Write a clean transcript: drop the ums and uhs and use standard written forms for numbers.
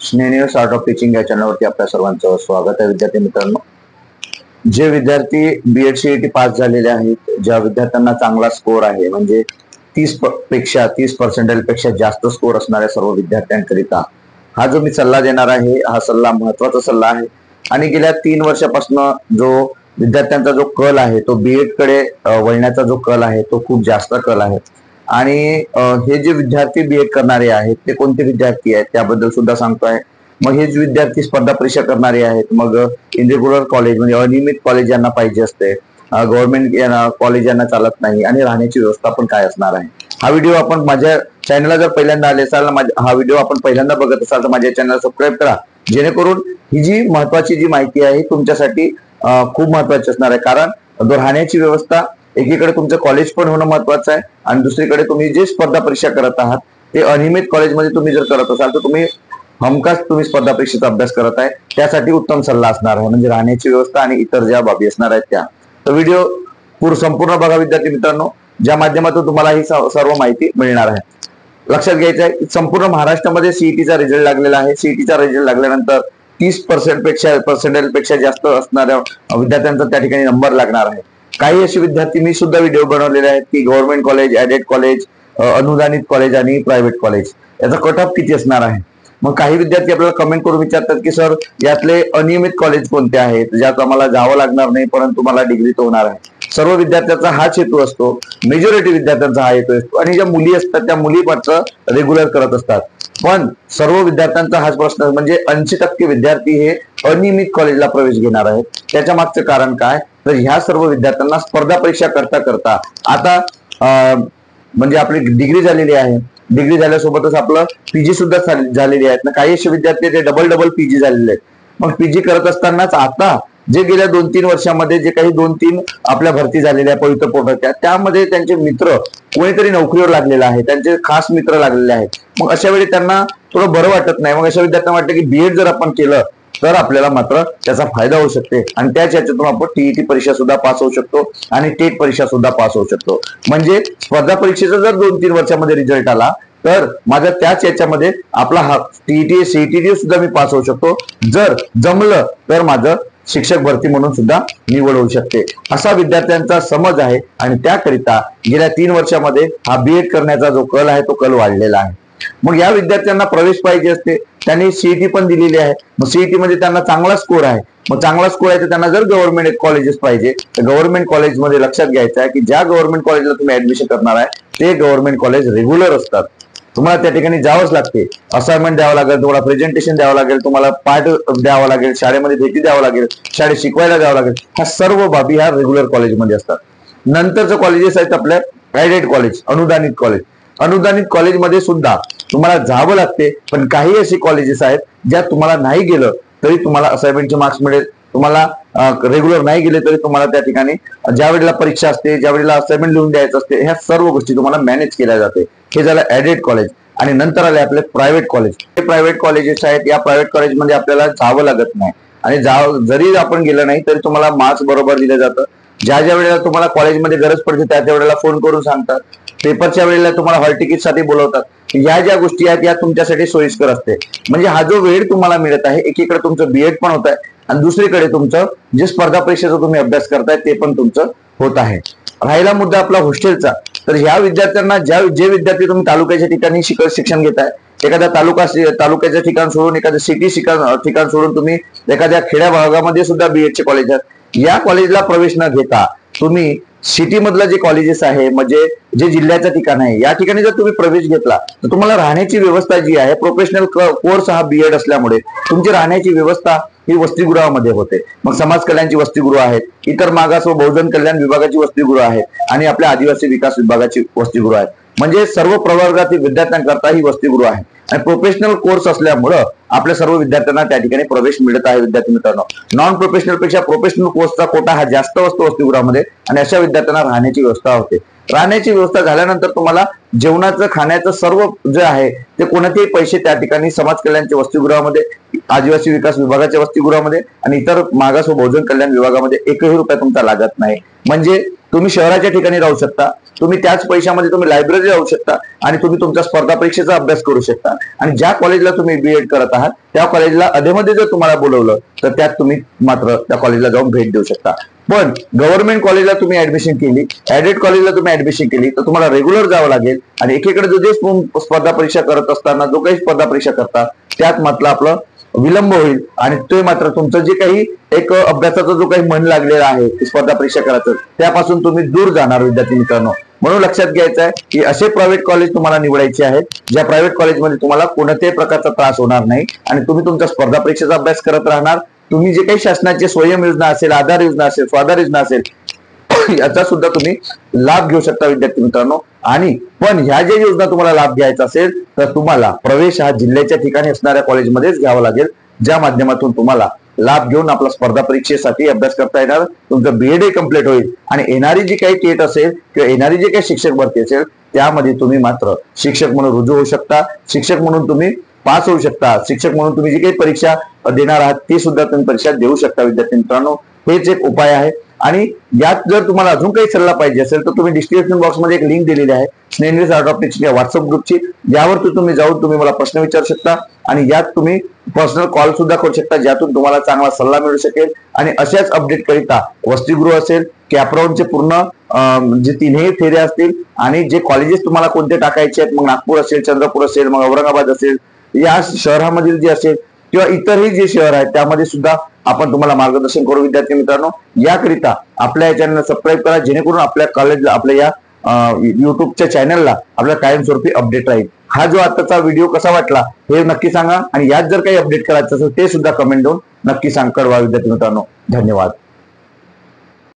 स्नेह start of teaching या चॅनलवरती आपल्या सर्वांचं स्वागत आहे. विद्यार्थी मित्रांनो, जे विद्यार्थी बीएड सीईटी पास झालेले आहेत, ज्या विद्यार्थ्यांना चांगला स्कोर आहे, म्हणजे 30% पेक्षा जास्त स्कोर असणाऱ्या सर्व विद्यार्थ्यांकरिता हा जो मी सल्ला देणार आहे, हा सल्ला महत्वाचा सल्ला आहे. आणि गेल्या 3 वर्षापासून जो विद्यार्थ्यांचा जो कल आहे, तो बीएड कडे वळण्याचा जो कल आहे, तो खूप जास्त कल आहे. आणि हे जे विद्यार्थी बीएड करणारे आहेत, ते कोणते विद्यार्थी आहेत त्याबद्दल सुद्धा सांगतोय. मग हे जे विद्यार्थी स्पर्धा परीक्षा करणारे आहेत, मग इरेग्युलर कॉलेज म्हणजे अनियमित कॉलेज यांना पाहिजे असते, गव्हर्नमेंट कॉलेज यांना चालत नाही, आणि राहण्याची व्यवस्था पण काय असणार आहे. हा व्हिडिओ आपण माझ्या चॅनलला जर पहिल्यांदा आले असाल, हा व्हिडिओ आपण पहिल्यांदा बघत असाल तर माझ्या चॅनलला सबस्क्राईब करा, जेणेकरून ही जी महत्वाची जी माहिती आहे तुमच्यासाठी खूप महत्वाची असणार आहे. कारण राहण्याची व्यवस्था, एकीकडे तुमचं कॉलेज पण होणं महत्वाचं आहे, आणि दुसरीकडे तुम्ही जे स्पर्धा परीक्षा करत आहात ते अनियमित कॉलेजमध्ये तुम्ही जर करत असाल तर तुम्ही हमखास तुम्ही स्पर्धा परीक्षेचा अभ्यास करत आहे, त्यासाठी उत्तम सल्ला असणार आहे, म्हणजे राहण्याची व्यवस्था आणि इतर ज्या बाबी असणार आहेत त्या. तर व्हिडिओ संपूर्ण बघा विद्यार्थी मित्रांनो, ज्या माध्यमातून तुम्हाला ही सर्व माहिती मिळणार आहे. लक्षात घ्यायचं आहे, संपूर्ण महाराष्ट्रामध्ये सीईटीचा रिझल्ट लागलेला आहे. सीईटीचा रिझल्ट लागल्यानंतर 30% पेक्षा जास्त असणाऱ्या विद्यार्थ्यांचा त्या ठिकाणी नंबर लागणार आहे. काही असे विद्यार्थी, मी सुद्धा व्हिडिओ बनवलेले आहेत की गव्हर्नमेंट कॉलेज, ऍडेड कॉलेज, अनुदानित कॉलेज आणि प्रायव्हेट कॉलेज याचा कट ऑफ किती असणार आहे. मग काही विद्यार्थी आपल्याला कमेंट करून विचारतात की सर, यातले अनियमित कॉलेज कोणते आहेत, ज्यात आम्हाला जावं लागणार नाही परंतु मला डिग्री तो होणार आहे. सर्व विद्यार्थ्यांचा हाच हेतू असतो, मेजॉरिटी विद्यार्थ्यांचा हा हेतू असतो, आणि ज्या मुली असतात त्या मुली मात्र रेग्युलर करत असतात. पण सर्व विद्यार्थ्यांचा हाच प्रश्न, म्हणजे 80% विद्यार्थी हे अनियमित कॉलेजला प्रवेश घेणार आहेत. त्याच्या मागचं कारण काय, तर ह्या सर्व विद्यार्थ्यांना स्पर्धा परीक्षा करता करता आता म्हणजे आपली डिग्री झालेली आहे, डिग्री झाल्यासोबतच आपलं पीजी सुद्धा झालेली आहेत ना. काही असे विद्यार्थी ते डबल पीजी झालेले आहेत. मग पीजी करत असतानाच आता जे गेल्या 2-3 वर्षामध्ये जे काही 2-3 आपल्या भरती झालेल्या पवित्र पोटाच्या, त्यामध्ये त्यांचे मित्र कोणीतरी नोकरीवर लागलेला आहे, त्यांचे खास मित्र लागलेले आहेत. मग अशा वेळी त्यांना थोडं बरं वाटत नाही. मग अशा विद्यार्थ्यांना वाटतं की बीएड जर आपण केलं तर आपल्याला मात्र त्याचा फायदा होऊ शकते, आणि त्याच याच्यातून आपण टीईटी परीक्षा सुद्धा पास होऊ शकतो आणि टेट परीक्षा सुद्धा पास होऊ शकतो. म्हणजे स्पर्धा परीक्षेचा जर 2-3 वर्षामध्ये रिझल्ट आला तर माझा त्याच याच्यामध्ये आपला हा टीईटी सीईटी सुद्धा मी पास होऊ शकतो. जर जमलं तर माझं शिक्षक भरती म्हणून सुद्धा निवड होऊ शकते, असा विद्यार्थ्यांचा समज आहे. आणि त्याकरिता गेल्या 3 वर्षामध्ये हा बीएड करण्याचा जो कल आहे तो कल वाढलेला आहे. मग या विद्यार्थ्यांना प्रवेश पाहिजे असते, त्यांनी सीईटी पण दिलेली आहे. मग सीईटी मध्ये त्यांना चांगला स्कोर आहे. मग चांगला स्कोर आहे तर त्यांना जर गव्हर्नमेंट कॉलेजेस पाहिजे, तर गव्हर्नमेंट कॉलेजमध्ये लक्षात घ्यायचं आहे की ज्या गव्हर्नमेंट कॉलेजला तुम्ही ऍडमिशन करणार आहे ते गव्हर्नमेंट कॉलेज रेग्युलर असतात. तुम्हाला त्या ठिकाणी जावंच लागते, असाइनमेंट द्यावं लागेल, तुम्हाला प्रेझेंटेशन द्यावं लागेल, तुम्हाला पाठ द्यावं लागेल, शाळेमध्ये भेटी द्यावं लागेल, शाळेत शिकवायला द्यावं लागेल. ह्या सर्व बाबी ह्या रेग्युलर कॉलेजमध्ये असतात. नंतरचं कॉलेजेस आहेत आपल्या ऍडेड कॉलेज, अनुदानित कॉलेज. अनुदानित कॉलेजमध्ये सुद्धा तुम्हाला जावं लागते, पण काही असे कॉलेजेस आहेत ज्यात तुम्हाला नाही गेलं तरी तुम्हाला असाइनमेंटचे मार्क्स मिळेल. तुम्हाला रेग्युलर नाही गेले तरी तुम्हाला त्या ठिकाणी ज्या वेळेला परीक्षा असते, ज्या वेळेला असाइनमेंट लिहून द्यायचं असते, ह्या सर्व गोष्टी तुम्हाला मॅनेज केल्या जाते. हे झालं ऍडेड कॉलेज. आणि नंतर आले आपले प्रायव्हेट कॉलेज. हे प्रायव्हेट कॉलेजेस आहेत, या प्रायव्हेट कॉलेजमध्ये आपल्याला जावं लागत नाही, आणि जरी आपण गेलं नाही तरी तुम्हाला मार्क्स बरोबर दिलं जातं. ज्या वेळेला तुम्हाला कॉलेजमध्ये गरज पडते त्या वेळेला फोन करून सांगतात. पेपरच्या वेळेला तुम्हाला हॉल तिकीटसाठी बोलवतात. या ज्या गोष्टी आहेत या तुमच्यासाठी सोयीस्कर असते. म्हणजे हा जो वेळ तुम्हाला मिळत आहे, एकीकडे तुमचं बीएड पण होत आहे आणि दुसरीकडे तुमचं जे स्पर्धा परीक्षेचा तुम्ही अभ्यास करताय ते पण तुमचं होत आहे. राहिला मुद्दा आपला हॉस्टेलचा, तर ह्या विद्यार्थ्यांना जे विद्यार्थी तुम्ही तालुक्याच्या ठिकाणी शिक्षण घेताय, एखाद्या तालुक्याच्या ठिकाण सोडून, एखाद्या सिटी ठिकाण सोडून तुम्ही एखाद्या खेड्या भागामध्ये सुद्धा बीएडचे कॉलेज आहेत, या कॉलेजला प्रवेश न घेता तुम्ही सिटी मधलं जे कॉलेजेस आहे, म्हणजे जे जिल्ह्याचं ठिकाण आहे, या ठिकाणी जर तुम्ही प्रवेश घेतला तर तुम्हाला राहण्याची व्यवस्था जी आहे, प्रोफेशनल कोर्स हा बीएड असल्यामुळे तुमची राहण्याची व्यवस्था ही वसतिगृहामध्ये होते. मग समाज कल्याणची वसतिगृह आहेत, इतर मागास व बहुजन कल्याण विभागाची वसतिगृह आहेत, आणि आपल्या आदिवासी विकास विभागाची वसतिगृह आहेत. म्हणजे सर्व प्रवर्गातील विद्यार्थ्यांकरता ही वसतिगृह आहे, आणि प्रोफेशनल कोर्स असल्यामुळं आपल्या सर्व विद्यार्थ्यांना त्या ठिकाणी प्रवेश मिळत आहे. विद्यार्थी मित्रांनो, नॉन प्रोफेशनल पेक्षा प्रोफेशनल कोर्सचा कोटा हा जास्त असतो वसतिगृहामध्ये, आणि अशा विद्यार्थ्यांना राहण्याची व्यवस्था होते. राहण्याची व्यवस्था झाल्यानंतर तुम्हाला जेवणाचं, खाण्याचं सर्व जे आहे ते कोणतेही पैसे त्या ठिकाणी समाज कल्याणच्या वसतिगृहामध्ये, आदिवासी विकास विभागाच्या वसतिगृहामध्ये आणि इतर मागास व बहुजन कल्याण विभागामध्ये एकही रुपया तुमचा लागत नाही. म्हणजे तुम्ही शहराच्या ठिकाणी राहू शकता, तुम्ही त्याच पैशामध्ये तुम्ही लायब्ररी राहू शकता आणि तुम्ही तुमचा स्पर्धा परीक्षेचा अभ्यास करू शकता. आणि ज्या कॉलेजला तुम्ही बीएड करत आहात त्या कॉलेजला अधेमध्ये जर तुम्हाला बोलवलं तर त्यात तुम्ही मात्र त्या कॉलेजला जाऊन भेट देऊ शकता. पण गव्हर्नमेंट कॉलेजला तुम्ही ऍडमिशन केली, ऍडेड कॉलेजला तुम्ही ऍडमिशन केली तर तुम्हाला रेग्युलर जावं लागेल आणि एकीकडे जो जे स्पर्धा परीक्षा करत असताना जो काही स्पर्धा परीक्षा करता त्यात मात्र आपलं विलंब होईल आणि ते मात्र तुमचं जे काही एक अभ्यासाचा जो काही मन लागलेला आहे स्पर्धा परीक्षा करायचं त्यापासून तुम्ही दूर जाणार विद्यार्थी मित्रांनो. म्हणून लक्षात घ्यायचं आहे की असे प्रायव्हेट कॉलेज तुम्हाला निवडायचे आहेत ज्या प्रायव्हेट कॉलेजमध्ये तुम्हाला कोणत्याही प्रकारचा त्रास होणार नाही आणि तुम्ही तुमच्या स्पर्धा परीक्षेचा अभ्यास करत राहणार. तुम्ही जे काही शासनाचे स्वयं योजना असेल, आधार योजना असेल, स्वाधार योजना असेल याचा सुद्धा तुम्ही लाभ घेऊ शकता विद्यार्थी मित्रांनो. आणि पण ह्या ज्या योजना तुम्हाला लाभ घ्यायचा असेल तर तुम्हाला प्रवेश हा जिल्ह्याच्या ठिकाणी असणाऱ्या कॉलेजमध्येच घ्यावा लागेल, ज्या माध्यमातून तुम्हाला लाभ घेऊन आपला स्पर्धा परीक्षेसाठी अभ्यास करता येणार, तुमचं बीएड कम्प्लीट होईल आणि येणारी जी काही टेट असेल किंवा येणारी जी काही शिक्षक भरती असेल त्यामध्ये तुम्ही मात्र शिक्षक म्हणून रुजू होऊ शकता, शिक्षक म्हणून तुम्ही पास होऊ शकता, शिक्षक म्हणून तुम्ही जी काही परीक्षा देणार आहात ती सुद्धा तुम्ही परीक्षा देऊ शकता विद्यार्थी मित्रांनो. हेच एक उपाय आहे. आणि यात जर तुम्हाला अजून काही सल्ला पाहिजे असेल तर तुम्ही डिस्क्रिप्शन बॉक्समध्ये एक लिंक दिलेली आहे स्नेहल आर्ट ऑफ टीचिंग या व्हॉट्सअप ग्रुपची, यावर तुम्ही जाऊन तुम्ही मला प्रश्न विचारू शकता आणि यात तुम्ही पर्सनल कॉल सुद्धा करू शकता ज्यातून तुम्हाला चांगला सल्ला मिळू शकेल. आणि अशाच अपडेट करिता वसतिगृह असेल, कॅपराऊंडचे पूर्ण जे तिन्ही फेऱ्या असतील आणि जे कॉलेजेस तुम्हाला कोणते टाकायचे आहेत, मग नागपूर असेल, चंद्रपूर असेल, मग औरंगाबाद असेल, या शहरामधील जे असेल किंवा इतरही जे शहर आहेत त्यामध्ये सुद्धा आपण तुम्हाला मार्गदर्शन करू विद्यार्थी मित्रांनो. याकरिता आपल्या या चॅनलला सबस्क्राईब करा जेणेकरून आपल्या कॉलेजला, आपल्या या युट्यूबच्या चॅनलला आपल्या कायमस्वरूपी अपडेट राहील. हा जो आताचा व्हिडिओ कसा वाटला हे नक्की सांगा आणि यात जर काही अपडेट करायचं असेल ते सुद्धा कमेंट देऊन नक्की कळवा विद्यार्थी मित्रांनो. धन्यवाद.